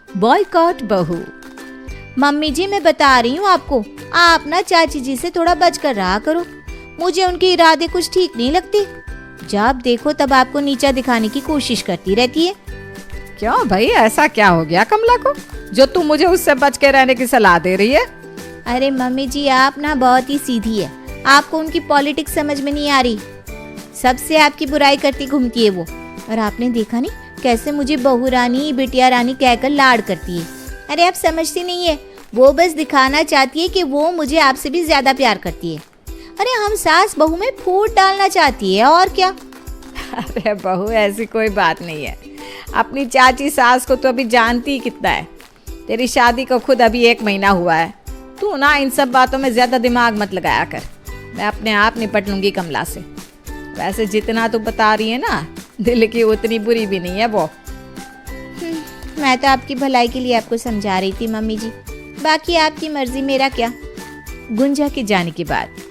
Boycott बहू। Mummy जी मैं बता रही हूँ आपको, आप ना चाची जी से थोड़ा बच कर रहा करो। मुझे उनके इरादे कुछ ठीक नहीं लगते। जब देखो तब आपको नीचा दिखाने की कोशिश करती रहती है। क्यों भाई, ऐसा क्या हो गया कमला को जो तू मुझे उससे बच के रहने की सलाह दे रही है? अरे मम्मी जी आप ना बहुत ही सीधी है, आपको उनकी पॉलिटिक्स समझ में नहीं आ रही। सबसे आपकी बुराई करती घूमती है वो। और आपने देखा नहीं कैसे मुझे बहू रानी बिटिया रानी कहकर लाड करती है। अरे आप समझती नहीं है, वो बस दिखाना चाहती है कि वो मुझे आपसे भी ज्यादा प्यार करती है। अरे हम सास बहू में फूट डालना चाहती है और क्या। अरे बहू ऐसी कोई बात नहीं है। अपनी चाची सास को तो अभी जानती ही कितना है। तेरी शादी को खुद अभी 1 महीना हुआ है। तू ना इन सब बातों में ज्यादा दिमाग मत लगाया कर। मैं अपने आप निपट लूंगी कमला से। वैसे जितना तू बता रही है ना, दिल की उतनी बुरी भी नहीं है वो। मैं तो आपकी भलाई के लिए आपको समझा रही थी मम्मी जी, बाकी आपकी मर्जी, मेरा क्या। गुंजा के जाने के बाद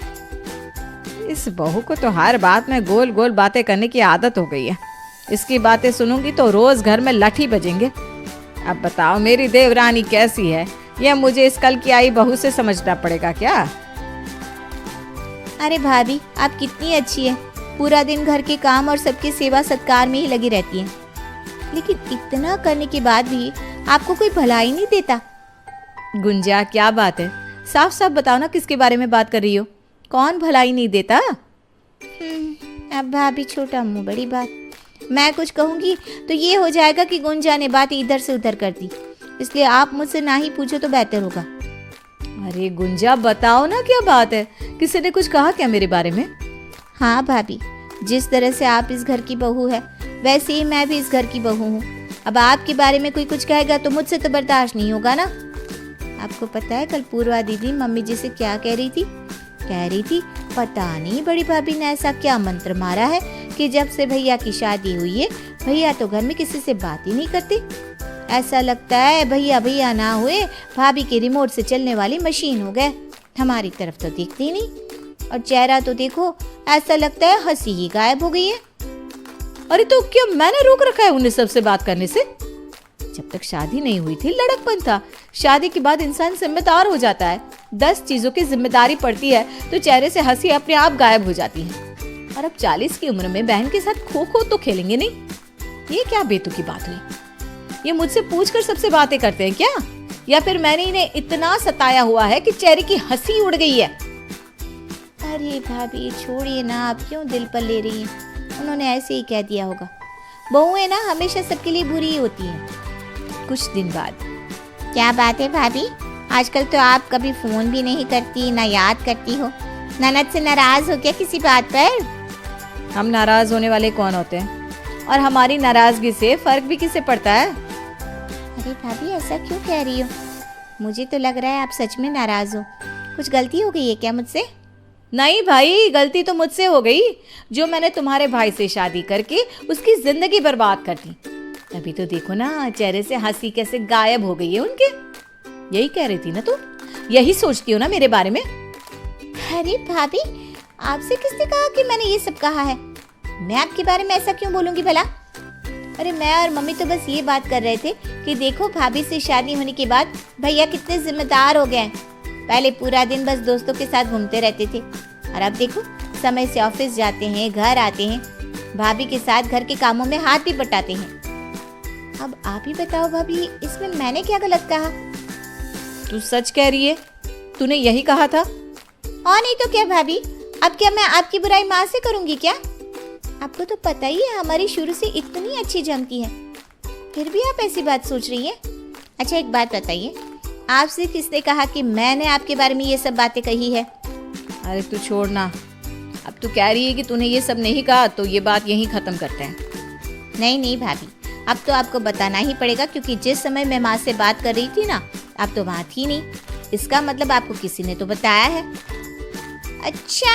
इस बहू को तो हर बात में गोल गोल बातें करने की आदत हो गई है। इसकी बातें सुनूंगी तो रोज घर में लाठी बजेंगे। अब बताओ मेरी देवरानी कैसी है, यह मुझे इस कल की आई बहू से समझना पड़ेगा क्या? अरे भाभी आप कितनी अच्छी है, पूरा दिन घर के काम और सबकी सेवा सत्कार में ही लगी रहती हैं। लेकिन इतना करने के बाद भी आपको कोई भलाई नहीं देता। गुंजा क्या बात है, साफ साफ बताओ ना किसके बारे में बात कर रही हो? कौन भलाई नहीं देता? अब भाभी छोटा मुंह बड़ी बात। मैं कुछ कहूँगी तो ये हो जाएगा कि गुंजा ने बात इधर से उधर कर दी, इसलिए आप मुझसे ना ही पूछो तो बेहतर होगा। अरे गुंजा बताओ ना क्या बात है, किसी ने कुछ कहा क्या मेरे बारे में? हाँ भाभी, जिस तरह से आप इस घर की बहू है वैसे ही मैं भी इस घर की बहू हूँ। अब आपके बारे में कोई कुछ कहेगा तो मुझसे तो बर्दाश्त नहीं होगा ना। आपको पता है कल पूर्वा दीदी मम्मी जी से क्या कह रही थी? कह रही थी पता नहीं बड़ी भाभी ने ऐसा क्या मंत्र मारा है कि जब से भैया की शादी हुई है भैया तो घर में किसी से बात ही नहीं करते। ऐसा लगता है भैया भैया ना हुए भाभी के रिमोट से चलने वाली मशीन हो गए, हमारी तरफ तो देखते ही नहीं। और चेहरा तो देखो, ऐसा लगता है हंसी ही गायब हो गई है। अरे तो क्या मैंने रोक रखा है उन्हें सबसे बात करने से? जब तक शादी नहीं हुई थी लड़कपन था, शादी के बाद इंसान जिम्मेदार हो जाता है, 10 चीजों की जिम्मेदारी पड़ती है तो चेहरे से हंसी अपने आप गायब हो जाती है। और अब 40 की उम्र में बहन के साथ खो खो तो खेलेंगे नहीं? ये क्या बेतुकी बात हुई? ये मुझसे पूछकर सबसे बातें करते हैं क्या? या फिर मैंने इन्हें इतना सताया हुआ है कि चेहरे की हंसी उड़ गई है? अरे भाभी छोड़िए ना, आप क्यों दिल पर ले रही हैं? उन्होंने ऐसे ही कह दिया होगा। बहुएं ना हमेशा सबके लिए बुरी ही होती हैं। कुछ दिन बाद क्या बात है भाभी, आजकल तो आप कभी फोन भी नहीं करती, ना याद करती हो। ननद से नाराज हो क्या किसी बात पर? हम नाराज होने वाले कौन होते हैं? और हमारी नाराजगी से फर्क भी किसे पड़ता है? अरे भाभी ऐसा क्यों कह रही हो? मुझे तो लग रहा है आप सच में नाराज हो। कुछ गलती हो गई है क्या मुझसे? नहीं भाई, गलती तो मुझसे हो गई जो मैंने तुम्हारे भाई से शादी करके उसकी जिंदगी बर्बाद कर दी। अभी तो देखो ना चेहरे से हंसी कैसे गायब हो गई है उनके। यही कह रही थी ना तू? यही सोचती हो ना मेरे बारे में? अरे भाभी आपसे किसने कहा कि मैंने ये सब कहा है? मैं आपके बारे में ऐसा क्यों बोलूंगी भला? अरे मैं और मम्मी तो बस ये बात कर रहे थे कि देखो भाभी से शादी होने के बाद भैया कितने जिम्मेदार हो गए हैं। पहले पूरा दिन बस दोस्तों के साथ घूमते रहते थे और अब देखो समय से ऑफिस जाते हैं, घर आते हैं, भाभी के साथ घर के कामों में हाथ भी बटाते हैं। अब आप ही बताओ भाभी, इसमें मैंने क्या गलत कहा? तू सच कह रही है? तूने यही कहा था? और नहीं तो क्या भाभी, अब क्या मैं आपकी बुराई माँ से करूंगी क्या? आपको तो पता ही है हमारी शुरू से इतनी अच्छी जमती है, फिर भी आप ऐसी बात सोच रही हैं। अच्छा एक बात बताइए, आपसे किसने कहा कि मैंने आपके बारे में ये सब बातें कही है? अरे तू छोड़ना, अब तू कह रही है कि तूने ये सब नहीं कहा तो ये बात यहीं खत्म करते हैं। नहीं नहीं भाभी, अब तो आपको बताना ही पड़ेगा क्योंकि जिस समय मैं माँ से बात कर रही थी ना, आप तो वहाँ थी नहीं। इसका मतलब आपको किसी ने तो बताया है। अच्छा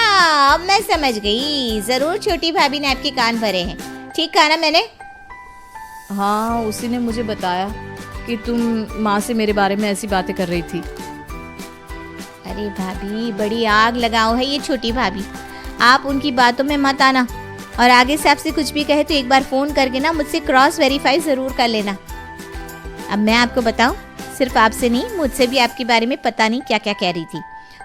अब मैं समझ गई, जरूर छोटी भाभी ने आपके कान भरे हैं। ठीक कहा ना मैंने? हाँ, उसी ने मुझे बताया कि तुम माँ से मेरे बारे में ऐसी बातें कर रही थी। अरे भाभी बड़ी आग लगाओ है ये छोटी भाभी, आप उनकी बातों में मत आना। और आगे से आपसे कुछ भी कहे तो एक बार फ़ोन करके ना मुझसे क्रॉस वेरीफाई ज़रूर कर लेना। अब मैं आपको बताऊं, सिर्फ आपसे नहीं, मुझसे भी आपके बारे में पता नहीं क्या क्या कह रही थी।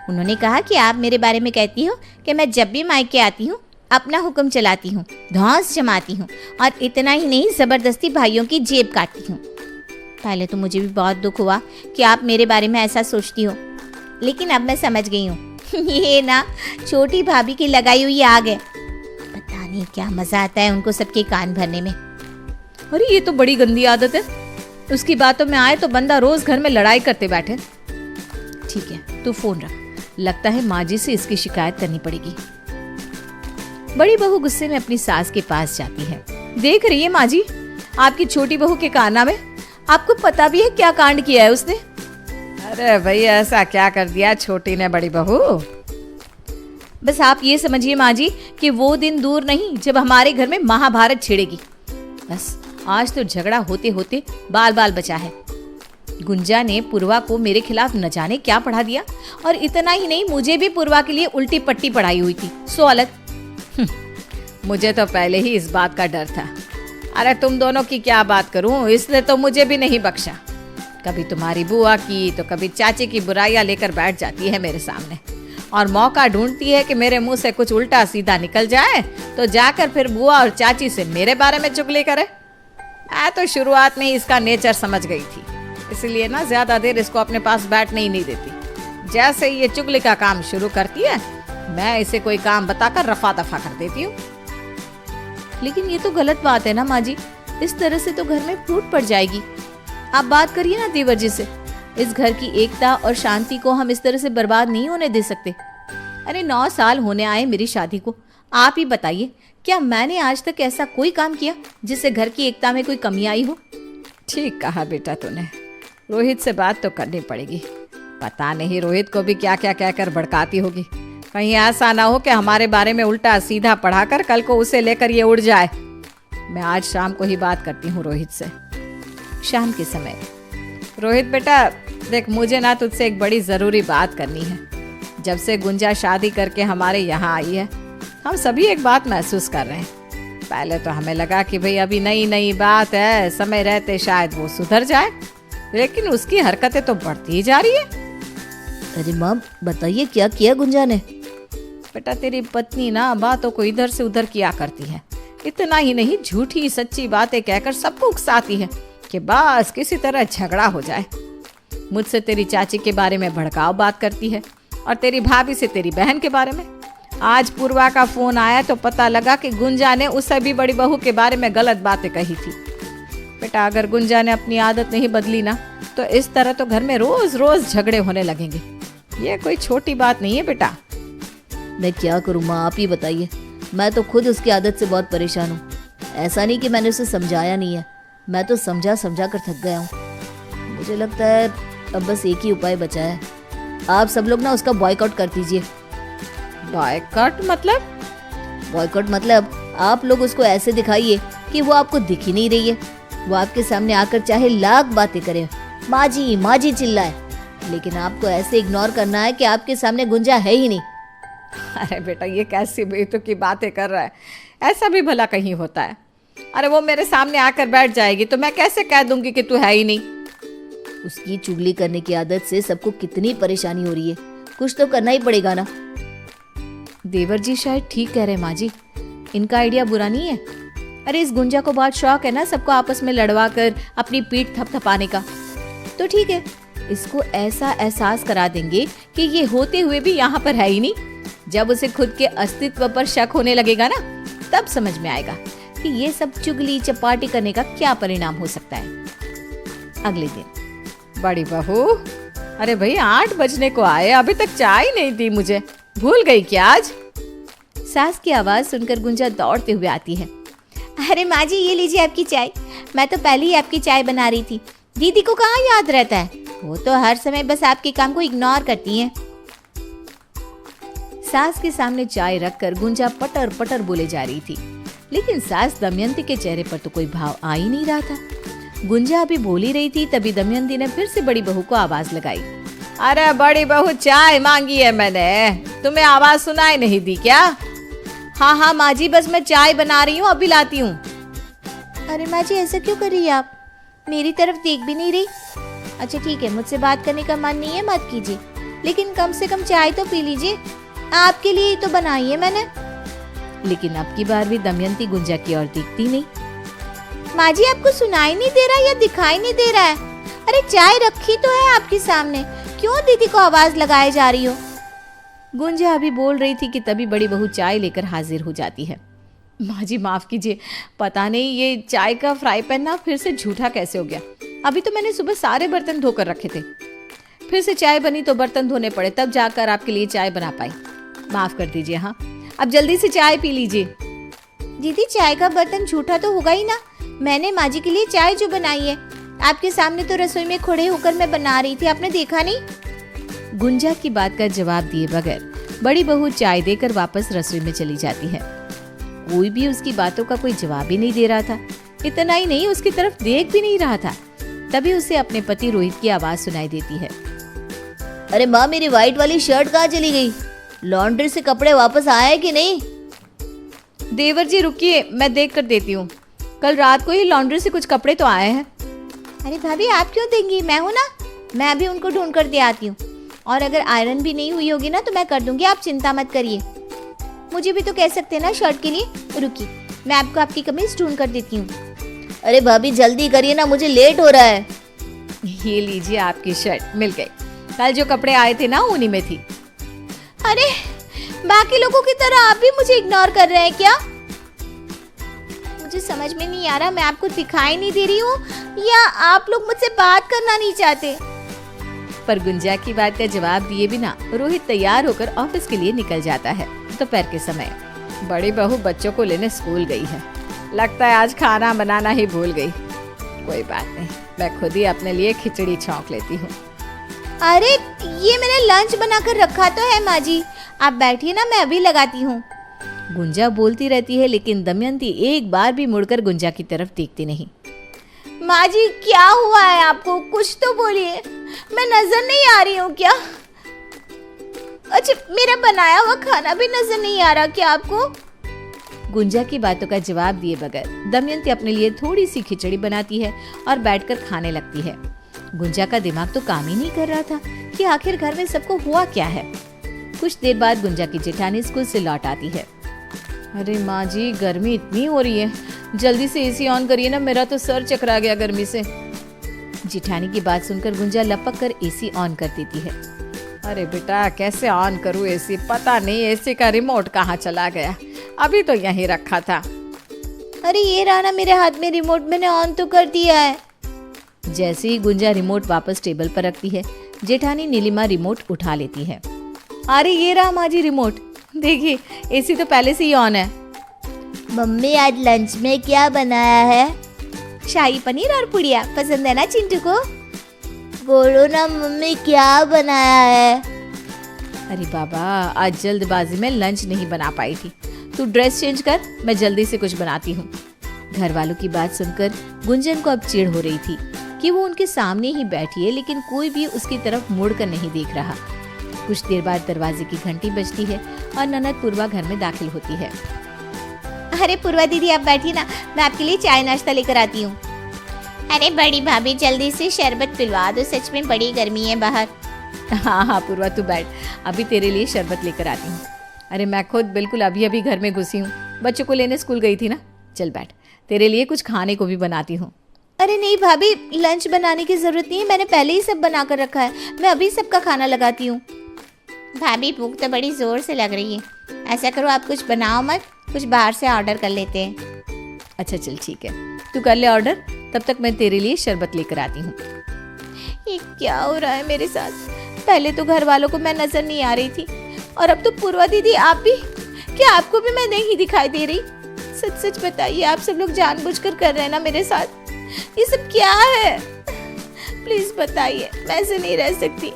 उन्होंने कहा कि आप मेरे बारे में कहती हो कि मैं जब भी मायके आती हूँ अपना हुक्म चलाती हूँ, धौंस जमाती हूँ, और इतना ही नहीं, ज़बरदस्ती भाइयों की जेब काटती हूँ। पहले तो मुझे भी बहुत दुख हुआ कि आप मेरे बारे में ऐसा सोचती हो, लेकिन अब मैं समझ गई हूँ। ये ना छोटी भाभी की लगाई हुई आग है। पता नहीं क्या मज़ा आता है उनको सबके कान भरने में। अरे ये तो बड़ी गंदी आदत है। उसकी बातों में आए तो बंदा रोज घर में लड़ाई करते बैठे। ठीक है, तू फोन रख, लगता है माँ जी से इसकी शिकायत करनी पड़ेगी। बड़ी बहू गुस्से में अपनी सास के पास जाती है। देख रही है माँ जी, आपकी छोटी बहू के कारनामे, आपको पता भी है क्या कांड किया है उसने? अरे भाई, ऐसा क्या कर दिया छोटी ने बड़ी बहू? बस आप ये समझिए माँ जी कि वो दिन दूर नहीं जब हमारे घर में महाभारत छिड़ेगी। बस आज तो झगड़ा होते होते बाल बाल बचा है। गुंजा ने पूर्वा को मेरे खिलाफ न जाने क्या पढ़ा दिया, और इतना ही नहीं, मुझे भी पूर्वा के लिए उल्टी पट्टी पढ़ाई हुई थी, सो अलग। मुझे तो पहले ही इस बात का डर था। अरे तुम दोनों की क्या बात करूं, इसने तो मुझे भी नहीं बख्शा। कभी तुम्हारी बुआ की तो कभी चाची की बुराइयां लेकर बैठ जाती है मेरे सामने, और मौका ढूंढती है कि मेरे मुंह से कुछ उल्टा सीधा निकल जाए तो जाकर फिर बुआ और चाची से मेरे बारे में चुगली करे। मैं तो शुरुआत में ही इसका नेचर समझ गई थी, इसलिए ना ज्यादा देर इसको अपने पास बैठने ही नहीं देती। जैसे ही ये चुगली का काम शुरू करती है, मैं इसे कोई काम बताकर रफा दफा कर देती हूँ। लेकिन ये तो गलत बात है ना माँ जी, इस तरह से तो घर में फूट पड़ जाएगी। आप बात करिए ना देवर जी से। इस घर की एकता और शांति को हम इस तरह से बर्बाद नहीं होने दे सकते। अरे 9 साल होने आए मेरी शादी को, आप ही बताइए, क्या मैंने आज तक ऐसा कोई काम किया जिससे घर की एकता में कोई कमी आई हो? ठीक कहा बेटा तूने, रोहित से बात तो करनी पड़ेगी। पता नहीं रोहित को भी क्या क्या कहकर भड़काती होगी। कहीं ऐसा ना हो कि हमारे बारे में उल्टा सीधा पढ़ाकर कल को उसे लेकर ये उड़ जाए। मैं आज शाम को ही बात करती हूँ रोहित से। शाम के समय, रोहित बेटा देख, मुझे ना तुझसे एक बड़ी ज़रूरी बात करनी है। जब से गुंजा शादी करके हमारे यहाँ आई है, हम सभी एक बात महसूस कर रहे हैं। पहले तो हमें लगा कि भाई अभी नई नई बात है, समय रहते शायद वो सुधर जाए, लेकिन उसकी हरकतें तो बढ़ती ही जा रही है। अरे माँ बताइए, क्या किया गुंजा ने? बेटा तेरी पत्नी ना बातों को इधर से उधर किया करती है। इतना ही नहीं, झूठी सच्ची बातें कहकर सबको उकसाती है कि बस किसी तरह झगड़ा हो जाए। मुझसे तेरी चाची के बारे में भड़काऊ बात करती है, और तेरी भाभी से तेरी बहन के बारे में। आज पूर्वा का फोन आया तो पता लगा कि गुंजा ने उससे भी बड़ी बहू के बारे में गलत बातें कही थी। बेटा अगर गुंजा ने अपनी आदत नहीं बदली ना, तो इस तरह तो घर में रोज रोज झगड़े होने लगेंगे। ये कोई छोटी बात नहीं है बेटा। मैं क्या करूँ माँ, आप ही बताइए। मैं तो खुद उसकी आदत से बहुत परेशान हूँ। ऐसा नहीं कि मैंने उसे समझाया नहीं है, मैं तो समझा समझा कर थक गया हूँ। मुझे लगता है अब बस एक ही उपाय बचा है। आप सब लोग ना उसका बॉयकॉट कर दीजिए। बॉयकॉट मतलब? बॉयकॉट मतलब आप लोग उसको ऐसे दिखाइए कि वो आपको दिख ही नहीं रही है। वो आपके सामने आकर चाहे लाख बातें करे, माँ जी चिल्लाए, लेकिन आपको ऐसे इग्नोर करना है कि आपके सामने गुंजा है ही नहीं। अरे बेटा ये कैसी बेतुकी की बातें कर रहा है, ऐसा भी भला कहीं होता है? अरे वो मेरे सामने आकर बैठ जाएगी तो मैं कैसे कह दूंगी कि तू है ही नहीं? उसकी चुगली करने की आदत से सबको कितनी परेशानी हो रही है, कुछ तो करना ही पड़ेगा ना। देवर जी शायद ठीक कह रहे माँ जी, इनका आइडिया बुरा नहीं है। अरे इस गुंजा को बहुत शौक है ना सबको आपस में लड़वा कर अपनी पीठ थपथपाने का। तो ठीक है, इसको ऐसा एहसास करा देंगे कि ये होते हुए भी यहाँ पर है ही नहीं। जब उसे खुद के अस्तित्व पर शक होने लगेगा ना, तब समझ में आएगा कि ये सब चुगली चपाटी करने का क्या परिणाम हो सकता है। अगले दिन, बड़ी बहू, अरे भाई 8 बजने को आए, अभी तक चाय नहीं दी मुझे, भूल गई क्या आज? सास की आवाज सुनकर गुंजा दौड़ते हुए आती है। अरे माँ जी ये लीजिए आपकी चाय। मैं तो पहले ही आपकी चाय बना रही थी। दीदी को कहाँ याद रहता है, वो तो हर समय बस आपके काम को इग्नोर करती हैं। सास के सामने चाय रखकर गुंजा पटर पटर बोले जा रही थी, लेकिन सास दमयंती के चेहरे पर तो कोई भाव आ ही नहीं रहा था। गुंजा अभी बोल ही रही थी, तभी दमयंती ने फिर से बड़ी बहू को आवाज लगाई। अरे बड़ी बहू चाय मांगी है मैंने, तुम्हें आवाज सुनाई नहीं दी क्या? हाँ माँ जी, बस मैं चाय बना रही हूँ, अभी लाती हूँ। अरे माँ जी ऐसा क्यों कर रही है आप? मेरी तरफ देख भी नहीं रही। अच्छा ठीक है, मुझसे बात करने का मन नहीं है, मत कीजिए, लेकिन कम से कम चाय तो पी लीजिए, आपके लिए ही तो बनाई है मैंने। लेकिन अब की बार भी दमयंती गुंजा की ओर देखती नहीं। माँ जी, आपको सुनाई नहीं दे रहा या दिखाई नहीं दे रहा है? अरे चाय रखी तो है आपके सामने, क्यों दीदी को आवाज लगाए जा रही हो? गुंजा अभी बोल रही थी कि तभी बड़ी बहू चाय लेकर हाजिर हो जाती है। माँ जी माफ कीजिए, पता नहीं ये चाय का फ्राई पैन ना फिर से झूठा कैसे हो गया। अभी तो मैंने सुबह सारे बर्तन धोकर रखे थे, फिर से चाय बनी तो बर्तन धोने पड़े, तब जाकर आपके लिए चाय बना पाई। माफ कर दीजिए। हाँ, अब जल्दी से चाय पी लीजिए। दीदी चाय का बर्तन झूठा तो होगा ही ना, मैंने माँ जी के लिए चाय जो बनाई है आपके सामने तो रसोई में खड़े होकर मैं बना रही थी, आपने देखा नहीं? गुंजा की बात का जवाब दिए बगैर बड़ी बहू चाय देकर वापस रसोई में चली जाती है। कोई भी उसकी बातों का कोई जवाब ही नहीं दे रहा था। इतना ही नहीं, उसकी तरफ देख भी नहीं रहा था। तभी उसे अपने पति रोहित की आवाज सुनाई देती है। अरे माँ, मेरी व्हाइट वाली शर्ट कहाँ चली गई? लॉन्ड्री से कपड़े वापस आए कि नहीं? देवर जी रुकिए, मैं देख कर देती हूँ। कल रात को ही लॉन्ड्री से कुछ कपड़े तो आए हैं। अरे भाभी, आप क्यों देंगी, मैं हूँ ना, मैं अभी उनको ढूंढ कर दे आती हूँ। और अगर आयरन भी नहीं हुई होगी ना तो मैं कर दूंगी, आप चिंता मत करिए। मुझे भी तो कह सकते हैं ना शर्ट के लिए। रुकिए, मैं आपको आपकी कमीज ढूंढ कर देती हूँ। अरे भाभी जल्दी करिए ना, मुझे लेट हो रहा है। ये लीजिए, आपकी शर्ट मिल गई। कल जो कपड़े आए थे ना उन्हीं में थी। अरे बाकी लोगों की तरह आप भी मुझे इग्नोर कर रहे हैं क्या? मुझे समझ में नहीं आ रहा, मैं आपको दिखाई नहीं दे रही हूँ या आप लोग मुझसे बात करना नहीं चाहते? पर गुंजा की बात का जवाब दिए बिना रोहित तैयार होकर ऑफिस के लिए निकल जाता है। दोपहर के समय बड़ी बहू बच्चों को लेने स्कूल गई है। लगता है आज खाना बनाना ही भूल गई। कोई बात नहीं, मैं खुद ही अपने लिए खिचड़ी छौंक लेती हूँ। अरे ये मैंने लंच बनाकर रखा तो है माँ जी, आप बैठिए ना, मैं अभी लगाती हूँ। गुंजा बोलती रहती है, लेकिन दमयंती एक बार भी मुड़कर गुंजा की तरफ देखती नहीं। माँ जी क्या हुआ है आपको, कुछ तो बोलिए, मैं नजर नहीं आ रही हूँ क्या? अच्छा, मेरा बनाया हुआ खाना भी नजर नहीं आ रहा क्या आपको? गुंजा की बातों का जवाब दिए बगैर दमयंती अपने लिए थोड़ी सी खिचड़ी बनाती है और बैठकर खाने लगती है। गुंजा का दिमाग तो काम ही नहीं कर रहा था कि आखिर घर में सबको हुआ क्या है। कुछ देर बाद गुंजा की जेठानी स्कूल से लौट आती है। अरे माँ जी, गर्मी इतनी हो रही है, जल्दी से एसी ऑन करिए ना, मेरा तो सर चकरा गया गर्मी से। जेठानी की बात सुनकर गुंजा लपक कर एसी ऑन कर देती है। अरे बेटा, कैसे ऑन करूँ एसी, पता नहीं एसी का रिमोट कहाँ चला गया, अभी तो यहीं रखा था। अरे ये रहा ना मेरे हाथ में रिमोट, मैंने ऑन तो कर दिया है। जैसे ही गुंजा रिमोट वापस टेबल पर रखती है, जेठानी नीलिमा रिमोट उठा लेती है। अरे ये रहा माँ जी रिमोट, देखिए एसी तो पहले से ही ऑन है। मम्मी आज लंच में क्या बनाया है? शाही पनीर और पुड़िया, पसंद है ना चिंटू को? बोलो ना मम्मी, क्या बनाया है? अरे बाबा, आज जल्दबाजी में लंच नहीं बना पाई थी, तू ड्रेस चेंज कर, मैं जल्दी से कुछ बनाती हूँ। घर वालों की बात सुनकर गुंजन को अब चिढ़ हो रही थी कि वो उनके सामने ही बैठी है, लेकिन कोई भी उसकी तरफ मुड़कर नहीं देख रहा। कुछ देर बाद दरवाजे की घंटी बजती है और ननद पूर्वा घर में दाखिल होती है। अरे पूर्वा दीदी, आप बैठिए ना, मैं आपके लिए चाय नाश्ता लेकर आती हूँ। अरे बड़ी भाभी, जल्दी से शरबत पिलवा दो, सच में बड़ी गर्मी है बाहर। हाँ पूर्वा, तू बैठ, अभी तेरे लिए शरबत लेकर आती हूँ। अरे मैं खुद बिल्कुल अभी अभी घर में घुसी हूँ, बच्चों को लेने स्कूल गई थी ना। चल बैठ, तेरे लिए कुछ खाने को भी बनाती हूँ। अरे नहीं भाभी, लंच बनाने की जरूरत नहीं है, मैंने पहले ही सब बना कर रखा है, मैं अभी सबका खाना लगाती हूँ। भाभी भूख तो बड़ी जोर से लग रही है, ऐसा करो आप कुछ बनाओ मत, कुछ बाहर से ऑर्डर कर लेते हैं। अच्छा चल ठीक है, तू कर ले ऑर्डर, तब तक मैं तेरे लिए शरबत लेकर आती हूँ। ये क्या हो रहा है मेरे साथ? पहले तो घर वालों को मैं नजर नहीं आ रही थी और अब तो पूर्वा दीदी आप भी, क्या आपको भी मैं नहीं दिखाई दे रही? सच सच बताइए, आप सब लोग जानबूझकर कर रहे हैं ना मेरे साथ? ये सब क्या है? प्लीज बताइए, मैं ऐसे नहीं रह सकती।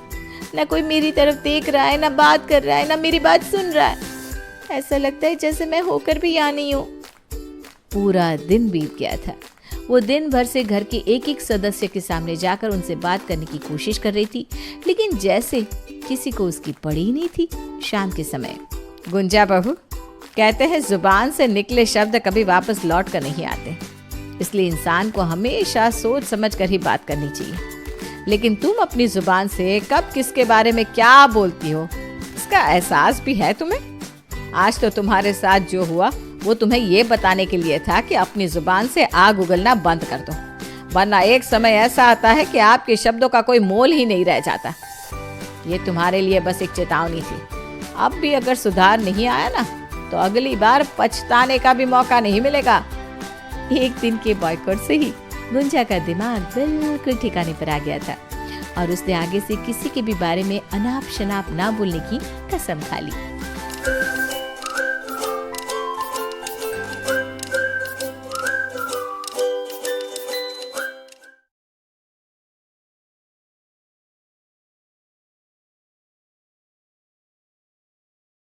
ना कोई मेरी तरफ देख रहा है, ना बात कर रहा है, ना मेरी बात सुन रहा है। ऐसा लगता है जैसे मैं होकर भी यहाँ नहीं हूँ। पूरा दिन बीत गया था। वो दिन भर से घर के एक एक सदस्य के सामने जाकर उनसे बात करने की कोशिश कर रही थी, लेकिन जैसे किसी को उसकी पड़ी ही नहीं थी। शाम के समय, गुंजा बहू, कहते हैं जुबान से निकले शब्द कभी वापस लौट कर नहीं आते। इसलिए इंसान को हमेशा सोच समझ कर ही बात करनी चाहिए। लेकिन तुम अपनी जुबान से कब किसके बारे में क्या बोलती हो, इसका एहसास भी है तुम्हें? आज तो तुम्हारे साथ जो हुआ वो तुम्हें ये बताने के लिए था कि अपनी जुबान से आग उगलना बंद कर दो, वरना एक समय ऐसा आता है कि आपके शब्दों का कोई मोल ही नहीं रह जाता। ये तुम्हारे लिए बस एक चेतावनी थी। अब भी अगर सुधार नहीं आया ना, तो अगली बार पछताने का भी मौका नहीं मिलेगा। एक दिन के बॉयकॉट से ही गुंजा का दिमाग बिल्कुल ठिकाने पर आ गया था और उसने आगे से किसी के भी बारे में अनाप शनाप ना बोलने की कसम खा ली।